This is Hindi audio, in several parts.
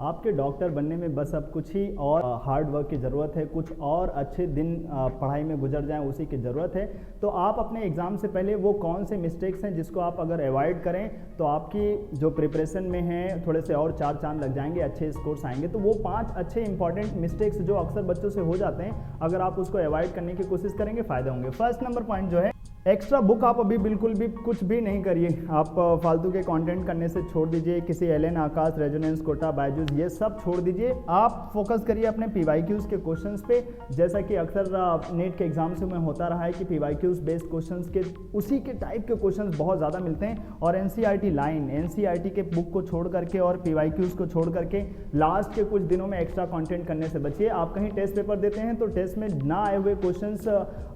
आपके डॉक्टर बनने में बस अब कुछ ही और हार्ड वर्क की ज़रूरत है, कुछ और अच्छे दिन पढ़ाई में गुजर जाएं उसी की ज़रूरत है। तो आप अपने एग्ज़ाम से पहले वो कौन से मिस्टेक्स हैं जिसको आप अगर अवॉइड करें तो आपकी जो प्रिपरेशन में है थोड़े से और 4 चांद लग जाएंगे, अच्छे स्कोर्स आएंगे। तो वो 5 अच्छे इंपॉर्टेंट मिस्टेक्स जो अक्सर बच्चों से हो जाते हैं, अगर आप उसको अवॉइड करने की कोशिश करेंगे फ़ायदे होंगे। फर्स्ट नंबर पॉइंट जो है, एक्स्ट्रा बुक आप अभी बिल्कुल भी कुछ भी नहीं करिए। आप फालतू के कंटेंट करने से छोड़ दीजिए। किसी एलएन, आकाश, रेजोनेंस, कोटा, बायजूस ये सब छोड़ दीजिए। आप फोकस करिए अपने पीवाईक्यूज के क्वेश्चंस पे। जैसा कि अक्सर नेट के एग्जाम्स में होता रहा है कि पीवाईक्यूज बेस्ड क्वेश्चंस के उसी के टाइप के क्वेश्चंस बहुत ज़्यादा मिलते हैं। और एनसीईआरटी लाइन, एनसीईआरटी के बुक को छोड़ करके और पीवाईक्यूज को छोड़ करके लास्ट के कुछ दिनों में एक्स्ट्रा कंटेंट करने से बचिए। आप कहीं टेस्ट पेपर देते हैं तो टेस्ट में ना आए हुए क्वेश्चंस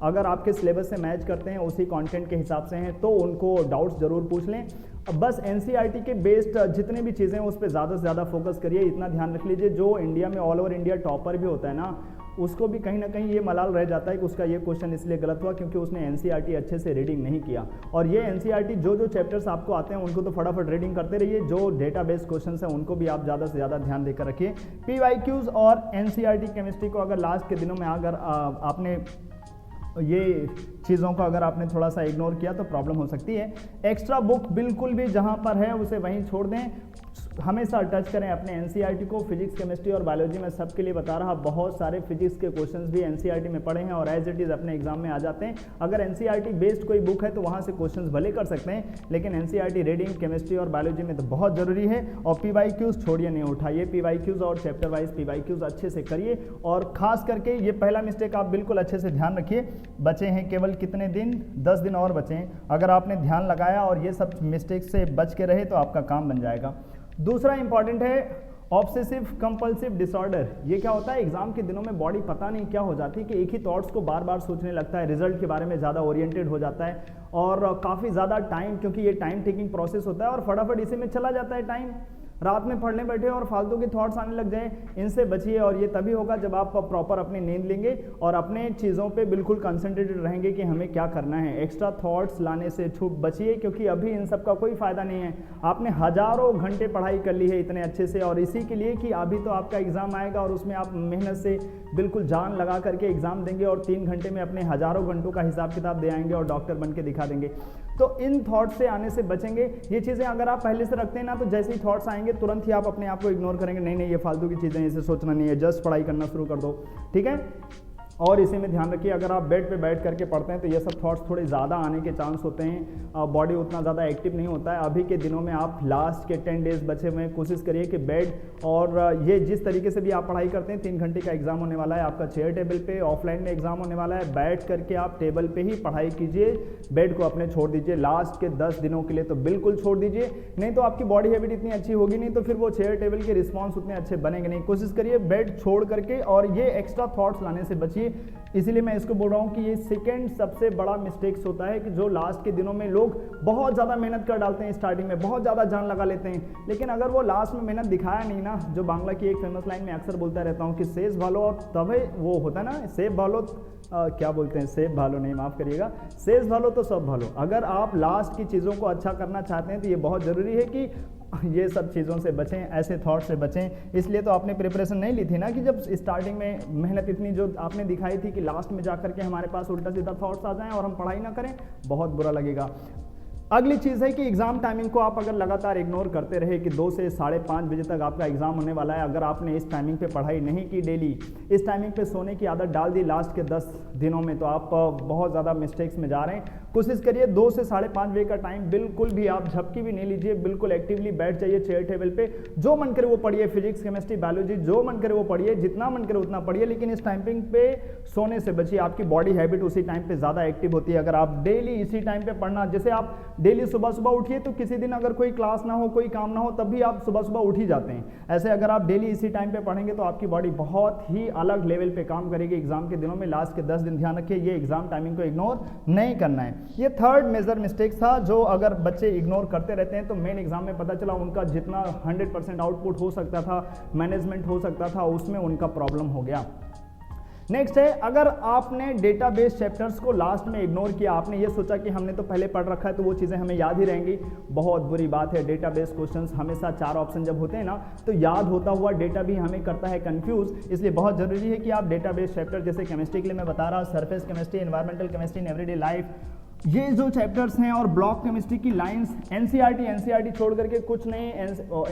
अगर आपके सिलेबस से मैच करते हैं, उसी कंटेंट के हिसाब से हैं, तो उनको डाउट्स जरूर पूछ लें। बस एनसीईआरटी के बेस्ड जितने भी चीज़ें हैं उस पर ज़्यादा से ज़्यादा फोकस करिए। इतना ध्यान रख लीजिए, जो इंडिया में ऑल ओवर इंडिया टॉपर भी होता है ना, उसको भी कहीं ना कहीं ये मलाल रह जाता है कि उसका ये क्वेश्चन इसलिए गलत हुआ क्योंकि उसने एनसीईआरटी अच्छे से रीडिंग नहीं किया। और ये एनसीईआरटी जो चैप्टर्स आपको आते हैं उनको तो फटाफट रीडिंग करते रहिए। जो डेटा बेस्ड क्वेश्चन हैं उनको भी आप ज़्यादा से ज़्यादा ध्यान देकर रखिए। पीवाईक्यूज और एनसीईआरटी केमिस्ट्री को अगर लास्ट के दिनों में अगर आपने ये चीज़ों को अगर आपने थोड़ा सा इग्नोर किया तो प्रॉब्लम हो सकती है। एक्स्ट्रा बुक बिल्कुल भी जहाँ पर है उसे वहीं छोड़ दें। हमेशा टच करें अपने एनसीईआरटी को। फिजिक्स, केमिस्ट्री और बायोलॉजी में सबके लिए बता रहा, बहुत सारे फिजिक्स के क्वेश्चंस भी एनसीईआरटी में पढ़े हैं और एज इट इज़ अपने एग्जाम में आ जाते हैं। अगर एनसीईआरटी बेस्ड कोई बुक है तो वहाँ से क्वेश्चंस भले कर सकते हैं, लेकिन एनसीईआरटी रीडिंग, केमिस्ट्री और बायोलॉजी में तो बहुत ज़रूरी है। और पीवाईक्यूज छोड़िए, नहीं उठाइए। पीवाईक्यूज और चैप्टर वाइज पीवाईक्यूज अच्छे से करिए। और खास करके ये पहला मिस्टेक आप बिल्कुल अच्छे से ध्यान रखिए। बचे हैं केवल कितने दिन? 10 दिन और बचे हैं। अगर आपने ध्यान लगाया और ये सब मिस्टेक से बच के रहे तो आपका काम बन जाएगा। दूसरा इंपॉर्टेंट है ऑब्सेसिव कंपल्सिव डिसऑर्डर। ये क्या होता है? एग्जाम के दिनों में बॉडी पता नहीं क्या हो जाती है कि एक ही थॉट्स को बार बार सोचने लगता है, रिजल्ट के बारे में ज़्यादा ओरिएंटेड हो जाता है और काफ़ी ज़्यादा टाइम, क्योंकि ये टाइम टेकिंग प्रोसेस होता है और फटाफट इसी में चला जाता है टाइम। रात में पढ़ने बैठे और फालतू के थॉट्स आने लग जाएं, इनसे बचिए। और ये तभी होगा जब आप प्रॉपर अपनी नींद लेंगे और अपने चीज़ों पे बिल्कुल कंसंट्रेटेड रहेंगे कि हमें क्या करना है। एक्स्ट्रा थॉट्स लाने से बचिए, क्योंकि अभी इन सब का कोई फ़ायदा नहीं है। आपने हज़ारों घंटे पढ़ाई कर ली है इतने अच्छे से, और इसी के लिए कि अभी तो आपका एग्ज़ाम आएगा और उसमें आप मेहनत से बिल्कुल जान लगा करके एग्ज़ाम देंगे और 3 घंटे में अपने हज़ारों घंटों का हिसाब किताब दे आएंगे और डॉक्टर बन के दिखा देंगे। तो इन थॉट्स से आने से बचेंगे। ये चीज़ें अगर आप पहले से रखते हैं ना, तो जैसे ही थॉट्स आएंगे तुरंत ही आप अपने आप को इग्नोर करेंगे। नहीं नहीं, ये फालतू की चीज़ें, इसे सोचना नहीं है, जस्ट पढ़ाई करना शुरू कर दो। ठीक है। और इसी में ध्यान रखिए, अगर आप बेड पे बैठ करके पढ़ते हैं तो ये सब थॉट्स थोड़े ज़्यादा आने के चांस होते हैं। बॉडी उतना ज़्यादा एक्टिव नहीं होता है। अभी के दिनों में आप लास्ट के 10 डेज बचे हुए हैं, कोशिश करिए कि बेड और ये जिस तरीके से भी आप पढ़ाई करते हैं, 3 घंटे का एग्जाम होने वाला है आपका चेयर टेबल पे, ऑफलाइन में एग्जाम होने वाला है, बैठ करके आप टेबल पे ही पढ़ाई कीजिए। बेड को अपने छोड़ दीजिए लास्ट के 10 दिनों के लिए, तो बिल्कुल छोड़ दीजिए। नहीं तो आपकी बॉडी हैबिट इतनी अच्छी होगी नहीं, तो फिर वो चेयर टेबल के रिस्पॉन्स उतने अच्छे बनेंगे नहीं। कोशिश करिए बेड छोड़ करके, और ये एक्स्ट्रा थॉट्स लाने से बचिए। इसीलिए मैं इसको बोल रहा हूँ कि ये सेकंड सबसे बड़ा मिस्टेक्स होता है कि जो लास्ट के दिनों में लोग बहुत ज़्यादा मेहनत कर डालते हैं, स्टार्टिंग में बहुत ज़्यादा जान लगा लेते हैं, लेकिन अगर वो लास्ट में मेहनत दिखाया नहीं ना, जो बांग्ला की एक फेमस लाइन में अक्सर बोलता रहता हूँ कि सेज भालो, और तभी वो होता है ना, सेब भालो, क्या बोलते हैं, सेब भालो नहीं, माफ़ करिएगा, सेज भालो तो सब भालो। अगर आप लास्ट की चीज़ों को अच्छा करना चाहते हैं तो ये बहुत ज़रूरी है कि ये सब चीज़ों से बचें, ऐसे थॉट से बचें। इसलिए तो आपने प्रिपरेशन नहीं ली थी ना, कि जब स्टार्टिंग में मेहनत इतनी जो आपने दिखाई थी कि लास्ट में जाकर के हमारे पास उल्टा सीधा थॉट्स आ जाएं और हम पढ़ाई ना करें, बहुत बुरा लगेगा। अगली चीज़ है कि एग्ज़ाम टाइमिंग को आप अगर लगातार इग्नोर करते रहे कि 2 से 5:30 बजे तक आपका एग्ज़ाम होने वाला है, अगर आपने इस टाइमिंग पे पढ़ाई नहीं की डेली, इस टाइमिंग पे सोने की आदत डाल दी लास्ट के 10 दिनों में, तो आप बहुत ज़्यादा मिस्टेक्स में जा रहे हैं। कोशिश करिए 2 से 5:30 बजे का टाइम बिल्कुल भी आप झपकी भी नहीं लीजिए, बिल्कुल एक्टिवली बैठ जाइए चेयर टेबल पे। जो मन करे वो पढ़िए, फिजिक्स, केमिस्ट्री, बायोलॉजी, जो मन करे वो पढ़िए, जितना मन करे उतना पढ़िए, लेकिन इस टाइमिंग पे सोने से बचिए। आपकी बॉडी हैबिट उसी टाइम पे ज़्यादा एक्टिव होती है। अगर आप डेली इसी टाइम पे पढ़ना, जैसे आप डेली सुबह सुबह उठिए, तो किसी दिन अगर कोई क्लास ना हो, कोई काम ना हो, तब भी आप सुबह सुबह उठ ही जाते हैं। ऐसे अगर आप डेली इसी टाइम पे पढ़ेंगे तो आपकी बॉडी बहुत ही अलग लेवल पे काम करेगी एग्जाम के दिनों में। लास्ट के 10 दिन ध्यान रखिए, ये एग्जाम टाइमिंग को इग्नोर नहीं करना है। ये थर्ड मेजर मिस्टेक था, जो अगर बच्चे इग्नोर करते रहते हैं तो मेन एग्जाम में पता चला उनका जितना 100% आउटपुट हो सकता था, मैनेजमेंट हो सकता था, उसमें उनका प्रॉब्लम हो गया। नेक्स्ट है, अगर आपने डेटाबेस चैप्टर्स को लास्ट में इग्नोर किया, आपने ये सोचा कि हमने तो पहले पढ़ रखा है तो वो चीज़ें हमें याद ही रहेंगी, बहुत बुरी बात है। डेटाबेस क्वेश्चंस हमेशा 4 ऑप्शन जब होते हैं ना, तो याद होता हुआ डेटा भी हमें करता है कंफ्यूज। इसलिए बहुत जरूरी है कि आप डेटाबेस चैप्टर, जैसे केमिस्ट्री के लिए मैं बता रहा, surface chemistry, environmental chemistry in everyday life, ये जो चैप्टर्स हैं, और ब्लॉक केमिस्ट्री की लाइंस, एनसीईआरटी छोड़ करके कुछ नहीं।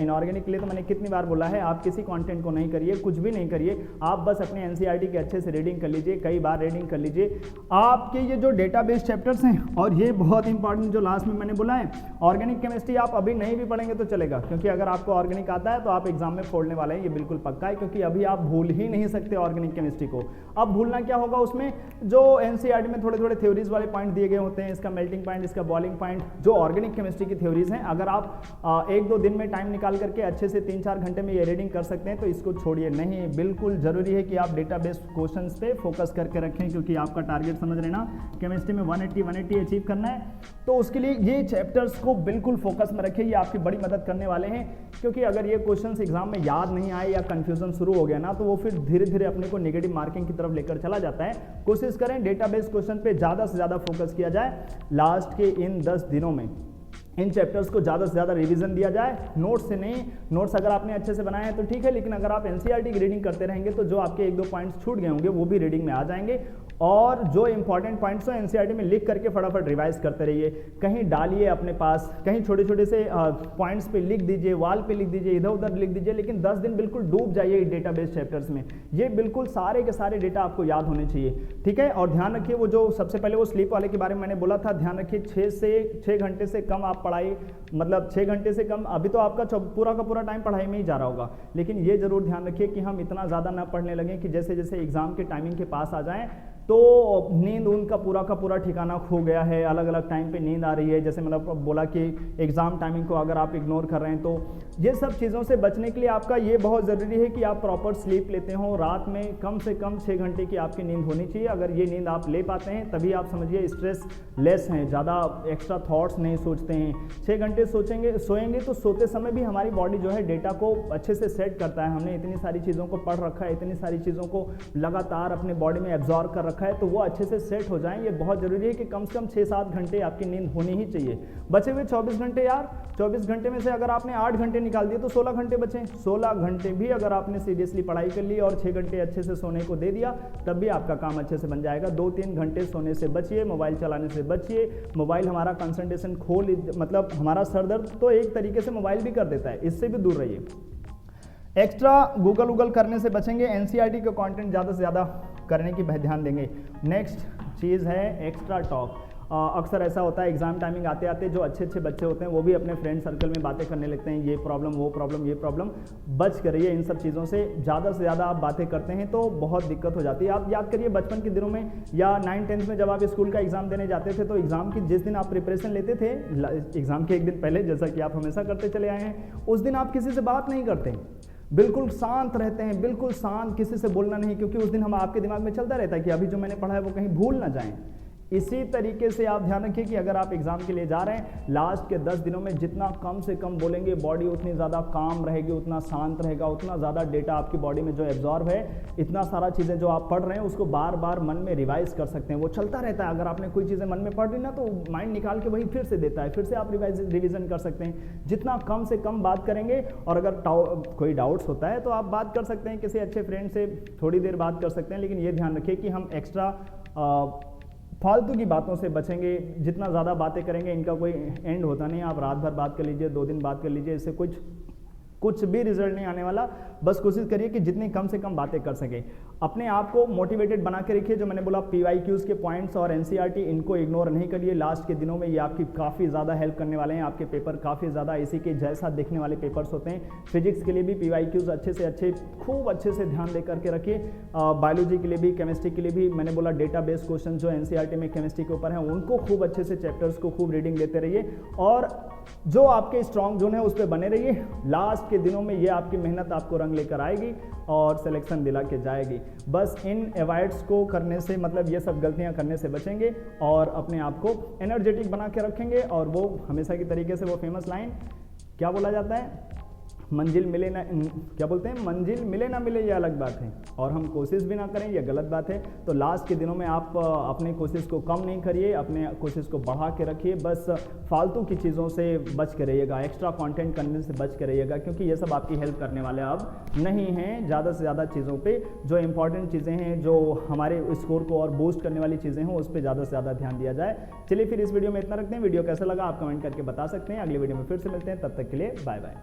इनऑर्गेनिक के लिए तो मैंने कितनी बार बोला है, आप किसी कंटेंट को नहीं करिए, कुछ भी नहीं करिए, आप बस अपने एनसीईआरटी के अच्छे से रीडिंग कर लीजिए, कई बार रीडिंग कर लीजिए। आपके ये जो डेटाबेस चैप्टर्स हैं, और ये बहुत इंपॉर्टेंट जो लास्ट में मैंने बोला है, ऑर्गेनिक केमिस्ट्री आप अभी नहीं भी पढ़ेंगे तो चलेगा, क्योंकि अगर आपको ऑर्गेनिक आता है तो आप एग्जाम में फोड़ने वाले हैं, ये बिल्कुल पक्का है, क्योंकि अभी आप भूल ही नहीं सकते ऑर्गेनिक केमिस्ट्री को। अब भूलना क्या होगा, उसमें जो एनसीईआरटी में थोड़े थोड़े थ्योरीज वाले पॉइंट दिए गए होते हैं, इसका मेल्टिंग पॉइंट, इसका बॉइलिंग पॉइंट, जो ऑर्गेनिक केमिस्ट्री की थ्योरीज हैं, अगर आप 1-2 दिन में टाइम निकाल करके अच्छे से 3-4 घंटे में ये रीडिंग कर सकते हैं तो इसको छोड़िए नहीं। बिल्कुल जरूरी है कि आप डेटाबेस क्वेश्चंस पे फोकस करके रखें, क्योंकि आपका टारगेट समझ रहे ना, केमिस्ट्री में 180 अचीव करना है, तो उसके लिए ये चैप्टर्स को बिल्कुल फोकस में रखिए, ये आपकी बड़ी मदद करने वाले हैं। क्योंकि अगर ये क्वेश्चंस एग्जाम में याद नहीं आए या कंफ्यूजन शुरू हो गया ना, तो वो फिर धीरे धीरे अपने को नेगेटिव मार्किंग की तरफ लेकर चला जाता है। कोशिश करें डेटाबेस क्वेश्चन पे ज़्यादा से ज़्यादा फोकस किया जाए, लास्ट के इन 10 दिनों में इन चैप्टर्स को ज़्यादा से ज़्यादा रिवीजन दिया जाए, नोट्स से नहीं। नोट्स अगर आपने अच्छे से बनाए हैं तो ठीक है, लेकिन अगर आप एनसीईआरटी की रीडिंग करते रहेंगे तो जो आपके 1-2 पॉइंट्स छूट गए होंगे वो भी रीडिंग में आ जाएंगे, और जो इंपॉर्टेंट पॉइंट्स हो एनसीईआरटी में लिख करके फटाफट रिवाइज करते रहिए। कहीं डालिए अपने पास, कहीं छोटे छोटे से पॉइंट्स पे लिख दीजिए, वॉल पे लिख दीजिए, इधर उधर लिख दीजिए, लेकिन 10 दिन बिल्कुल डूब जाइए डेटाबेस चैप्टर्स में। ये बिल्कुल सारे के सारे डेटा आपको याद होने चाहिए, ठीक है। और ध्यान रखिए, वो जो सबसे पहले वो स्लीप वाले के बारे में मैंने बोला था, ध्यान रखिए 6 घंटे से कम आप पढ़ाई, मतलब 6 घंटे से कम, अभी तो आपका पूरा का पूरा टाइम पढ़ाई में ही जा रहा होगा, लेकिन ये जरूर ध्यान रखिए कि हम इतना ज़्यादा ना पढ़ने लगें कि जैसे जैसे एग्जाम के टाइमिंग के पास आ जाएं तो नींद उनका पूरा का पूरा ठिकाना खो गया है, अलग अलग टाइम पे नींद आ रही है, जैसे मतलब बोला कि एग्जाम टाइमिंग को अगर आप इग्नोर कर रहे हैं, तो ये सब चीज़ों से बचने के लिए आपका ये बहुत ज़रूरी है कि आप प्रॉपर स्लीप लेते हो। रात में कम से कम 6 घंटे की आपकी नींद होनी चाहिए। अगर ये नींद आप ले पाते हैं तभी आप समझिए स्ट्रेस लेस हैं, ज़्यादा एक्स्ट्रा थॉट्स नहीं सोचते हैं। 6 घंटे सोएंगे तो सोते समय भी हमारी बॉडी जो है डेटा को अच्छे से सेट करता है। हमने इतनी सारी चीज़ों को पढ़ रखा है, इतनी सारी चीज़ों को लगातार अपने बॉडी में एब्जॉर्ब कर रखा है, तो वो अच्छे से सेट हो जाएं। ये बहुत ज़रूरी है कि कम से कम 6-7 घंटे आपकी नींद होनी ही चाहिए। बचे हुए 24 घंटे यार, 24 घंटे में से अगर आपने 8 घंटे निकाल दिए तो 16 घंटे बचे। 16 घंटे भी अगर आपने सीरियसली पढ़ाई कर ली और 6 घंटे अच्छे से सोने को दे दिया, तब भी आपका काम अच्छे से बन जाएगा। 2-3 घंटे सोने से बचिए, मोबाइल चलाने से बचिए। मोबाइल हमारा कंसंट्रेशन मतलब हमारा सरदर्द तो एक तरीके से मोबाइल भी कर देता है, इससे भी दूर रहिए। एक्स्ट्रा गूगल करने से बचेंगे। एनसीईआरटी का कंटेंट ज़्यादा से ज़्यादा करने की ध्यान देंगे। नेक्स्ट चीज़ है एक्स्ट्रा टॉक। अक्सर ऐसा होता है एग्जाम टाइमिंग आते आते जो अच्छे बच्चे होते हैं वो भी अपने फ्रेंड सर्कल में बातें करने लगते हैं, ये प्रॉब्लम वो प्रॉब्लम ये प्रॉब्लम। बच करिए इन सब चीज़ों से, ज़्यादा से ज़्यादा आप बातें करते हैं तो बहुत दिक्कत हो जाती है। आप याद करिए बचपन के दिनों में या 9th-10th में जब आप स्कूल का एग्जाम देने जाते थे तो एग्जाम की जिस दिन आप प्रिपरेशन लेते थे, एग्जाम के एक दिन पहले, जैसा कि आप हमेशा करते चले आए हैं, उस दिन आप किसी से बात नहीं करते, बिल्कुल शांत रहते हैं, बिल्कुल शांत, किसी से बोलना नहीं, क्योंकि उस दिन हम आपके दिमाग में चलता रहता है कि अभी जो मैंने पढ़ा है वो कहीं भूल ना जाएं। इसी तरीके से आप ध्यान रखिए कि अगर आप एग्जाम के लिए जा रहे हैं, लास्ट के 10 दिनों में जितना कम से कम बोलेंगे, बॉडी उतनी ज़्यादा काम रहेगी, उतना शांत रहेगा, उतना ज़्यादा डेटा आपकी बॉडी में जो एब्जॉर्ब है, इतना सारा चीज़ें जो आप पढ़ रहे हैं उसको बार बार मन में रिवाइज कर सकते हैं। वो चलता रहता है, अगर आपने कोई चीज़ें मन में पढ़ ली ना तो माइंड निकाल के वही फिर से देता है, फिर से आप रिविजन कर सकते हैं। जितना कम से कम बात करेंगे, और अगर कोई डाउट्स होता है तो आप बात कर सकते हैं किसी अच्छे फ्रेंड से, थोड़ी देर बात कर सकते हैं, लेकिन ये ध्यान रखिए कि हम एक्स्ट्रा फालतू की बातों से बचेंगे। जितना ज़्यादा बातें करेंगे इनका कोई एंड होता नहीं। आप रात भर बात कर लीजिए, 2 दिन बात कर लीजिए, इससे कुछ भी रिजल्ट नहीं आने वाला। बस कोशिश करिए कि जितनी कम से कम बातें कर सके। अपने आप को मोटिवेटेड बना के रखिए। जो मैंने बोला PYQs के पॉइंट्स और एनसीईआरटी, इनको इग्नोर नहीं करिए। लास्ट के दिनों में ये आपकी काफ़ी ज़्यादा हेल्प करने वाले हैं। आपके पेपर काफ़ी ज़्यादा इसी के जैसा दिखने वाले पेपर्स होते हैं। फिजिक्स के लिए भी PYQs अच्छे से अच्छे, खूब अच्छे से ध्यान दे करके रखिए। बायोलॉजी के लिए भी, केमिस्ट्री के लिए भी, मैंने बोला डेटाबेस क्वेश्चन जो एनसीईआरटी में केमिस्ट्री के ऊपर हैं उनको खूब अच्छे से, चैप्टर्स को खूब रीडिंग देते रहिए, और जो आपके स्ट्रॉन्ग जोन है उस पर बने रहिए। लास्ट के दिनों में ये आपकी मेहनत आपको रंग लेकर आएगी और सिलेक्शन दिला के जाएगी। बस इन अवॉइड्स को करने से, मतलब ये सब गलतियां करने से बचेंगे और अपने आप को एनर्जेटिक बना के रखेंगे। और वो हमेशा की तरीके से वो फेमस लाइन क्या बोला जाता है, मंजिल मिले ना, क्या बोलते हैं, मंजिल मिले ना मिले ये अलग बात है, और हम कोशिश भी ना करें ये गलत बात है। तो लास्ट के दिनों में आप अपनी कोशिश को कम नहीं करिए, अपने कोशिश को बढ़ा के रखिए। बस फालतू की चीज़ों से बच के रहिएगा, एक्स्ट्रा कंटेंट करने से बच के रहिएगा, क्योंकि ये सब आपकी हेल्प करने वाले अब नहीं हैं। ज़्यादा से ज़्यादा चीज़ों पे जो इंपॉर्टेंट चीज़ें हैं, जो हमारे स्कोर को और बूस्ट करने वाली चीज़ें हैं, उस पर ज़्यादा से ज़्यादा ध्यान दिया जाए। चलिए फिर इस वीडियो में इतना रखते हैं। वीडियो कैसा लगा आप कमेंट करके बता सकते हैं। अगले वीडियो में फिर से मिलते हैं, तब तक के लिए बाय बाय।